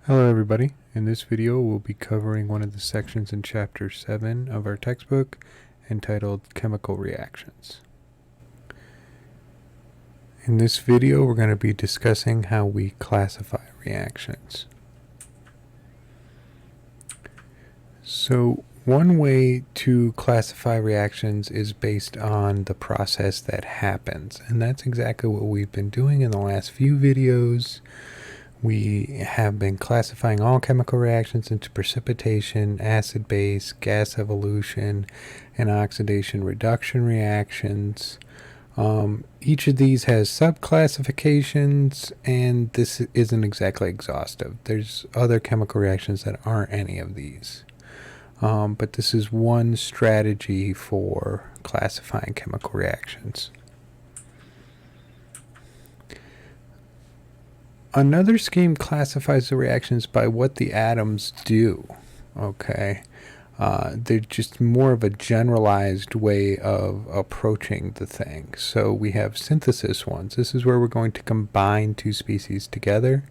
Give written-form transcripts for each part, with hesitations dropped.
Hello everybody. In this video we'll be covering one of the sections in chapter 7 of our textbook entitled Chemical Reactions. In this video we're going to be discussing how we classify reactions. So one way to classify reactions is based on the process that happens, and that's exactly what we've been doing in the last few videos. We have been classifying all chemical reactions into precipitation, acid-base, gas evolution, and oxidation-reduction reactions. Each of these has subclassifications, and this isn't exactly exhaustive. There's other chemical reactions that aren't any of these. But this is one strategy for classifying chemical reactions. Another scheme classifies the reactions by what the atoms do. Okay, they're just more of a generalized way of approaching the thing. So we have synthesis ones. This is where we're going to combine two species together.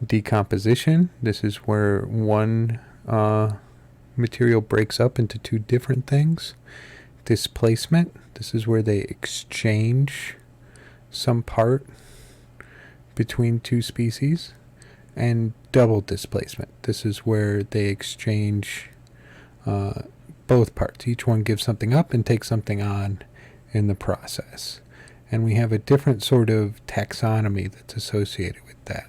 Decomposition. This is where one material breaks up into two different things. Displacement. This is where they exchange some part between two species. And double displacement. This is where they exchange both parts. Each one gives something up and takes something on in the process. And we have a different sort of taxonomy that's associated with that.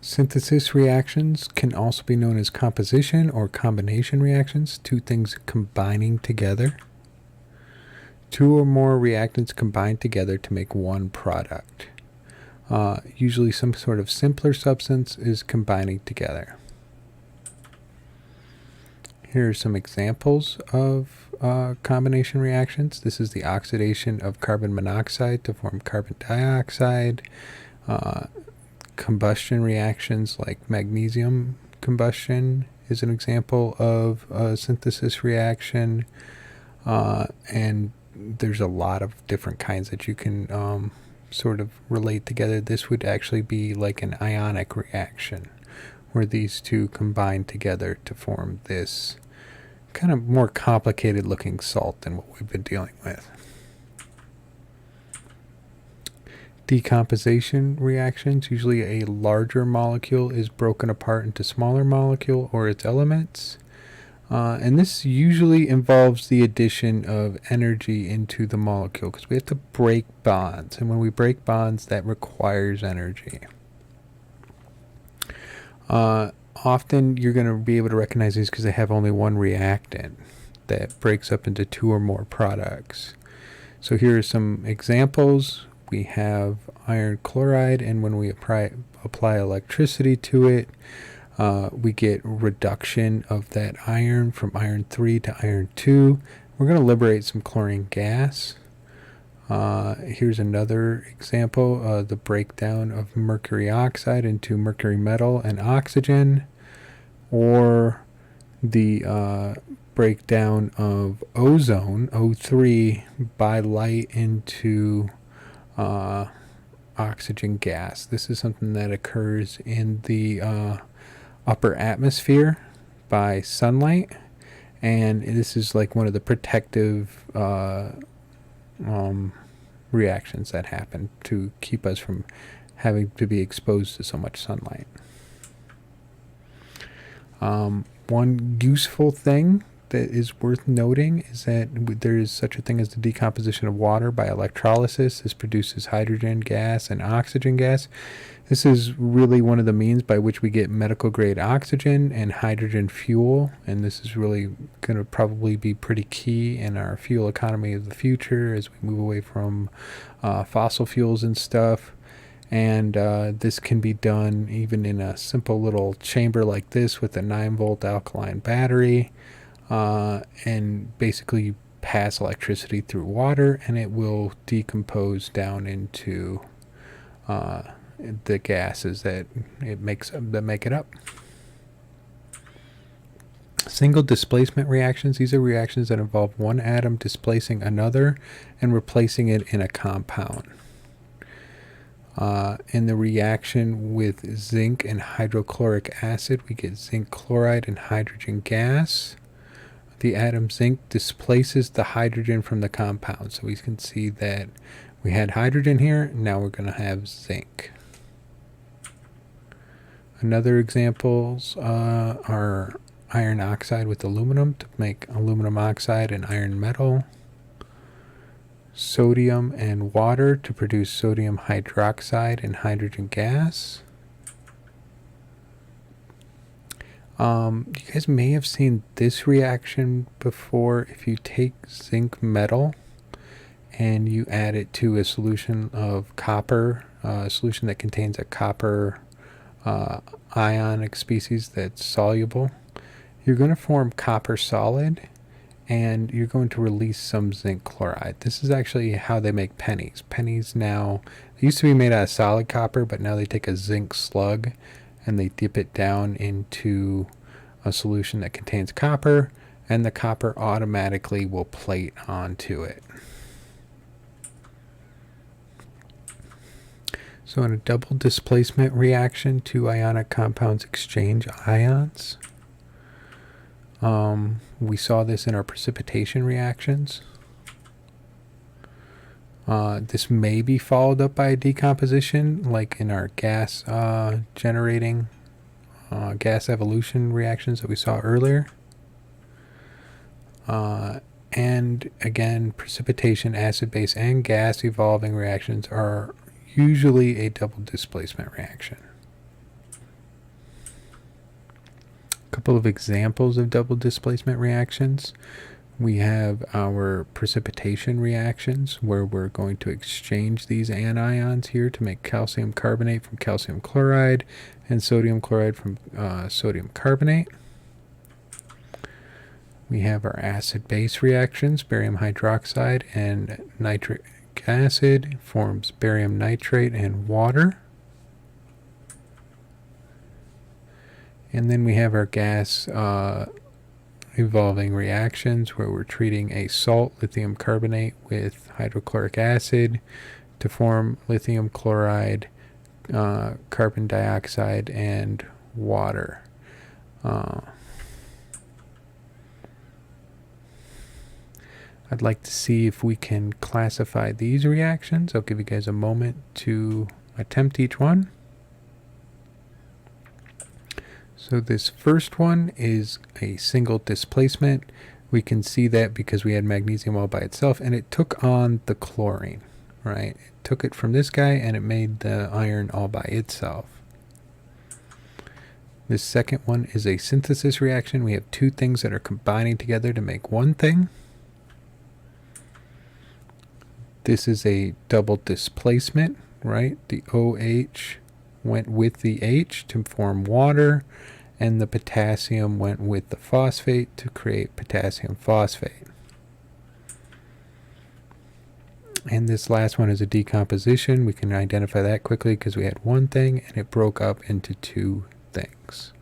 Synthesis reactions can also be known as composition or combination reactions, two things combining together. Two or more reactants combined together to make one product. Usually some sort of simpler substance is combining together. Here are some examples of combination reactions. This is the oxidation of carbon monoxide to form carbon dioxide. Combustion reactions like magnesium combustion is an example of a synthesis reaction. And there's a lot of different kinds that you can sort of relate together. This would actually be like an ionic reaction, where these two combine together to form this kind of more complicated looking salt than what we've been dealing with. Decomposition reactions, usually a larger molecule is broken apart into smaller molecule or its elements. And this usually involves the addition of energy into the molecule because we have to break bonds. And when we break bonds, that requires energy. Often you're going to be able to recognize these because they have only one reactant that breaks up into two or more products. So here are some examples. We have iron chloride, and when we apply electricity to it, we get reduction of that iron from iron 3 to iron 2. We're going to liberate some chlorine gas. Here's another example, the breakdown of mercury oxide into mercury metal and oxygen, or the breakdown of ozone, O3, by light into oxygen gas. This is something that occurs in the upper atmosphere by sunlight, and this is like one of the protective reactions that happen to keep us from having to be exposed to so much sunlight. One useful thing that is worth noting is that there is such a thing as the decomposition of water by electrolysis. This produces hydrogen gas and oxygen gas. This is really one of the means by which we get medical grade oxygen and hydrogen fuel, and this is really going to probably be pretty key in our fuel economy of the future as we move away from fossil fuels and stuff. And this can be done even in a simple little chamber like this with a 9-volt alkaline battery. And basically you pass electricity through water and it will decompose down into the gases that make it up. Single displacement reactions, these are reactions that involve one atom displacing another and replacing it in a compound. In the reaction with zinc and hydrochloric acid, we get zinc chloride and hydrogen gas. The atom zinc displaces the hydrogen from the compound. So we can see that we had hydrogen here, now we're going to have zinc. Another examples are iron oxide with aluminum to make aluminum oxide and iron metal. Sodium and water to produce sodium hydroxide and hydrogen gas. You guys may have seen this reaction before. If you take zinc metal and you add it to a solution of copper, a solution that contains a copper ionic species that's soluble, you're going to form copper solid, and you're going to release some zinc chloride. This is actually how they make pennies. Pennies now, they used to be made out of solid copper, but now they take a zinc slug and they dip it down into a solution that contains copper, and the copper automatically will plate onto it. So in a double displacement reaction, two ionic compounds exchange ions. We saw this in our precipitation reactions. This may be followed up by a decomposition, like in our gas generating gas evolution reactions that we saw earlier. And again, precipitation, acid base, and gas evolving reactions are usually a double displacement reaction. A couple of examples of double displacement reactions. We have our precipitation reactions where we're going to exchange these anions here to make calcium carbonate from calcium chloride and sodium chloride from sodium carbonate. We have our acid-base reactions. Barium hydroxide and nitric acid forms barium nitrate and water. And then we have our gas evolving reactions where we're treating a salt, lithium carbonate, with hydrochloric acid to form lithium chloride, carbon dioxide, and water. I'd like to see if we can classify these reactions. I'll give you guys a moment to attempt each one. So this first one is a single displacement. We can see that because we had magnesium all by itself, and it took on the chlorine, right? It took it from this guy and it made the iron all by itself. This second one is a synthesis reaction. We have two things that are combining together to make one thing. This is a double displacement, right? The OH went with the H to form water, and the potassium went with the phosphate to create potassium phosphate. And this last one is a decomposition. We can identify that quickly because we had one thing and it broke up into two things.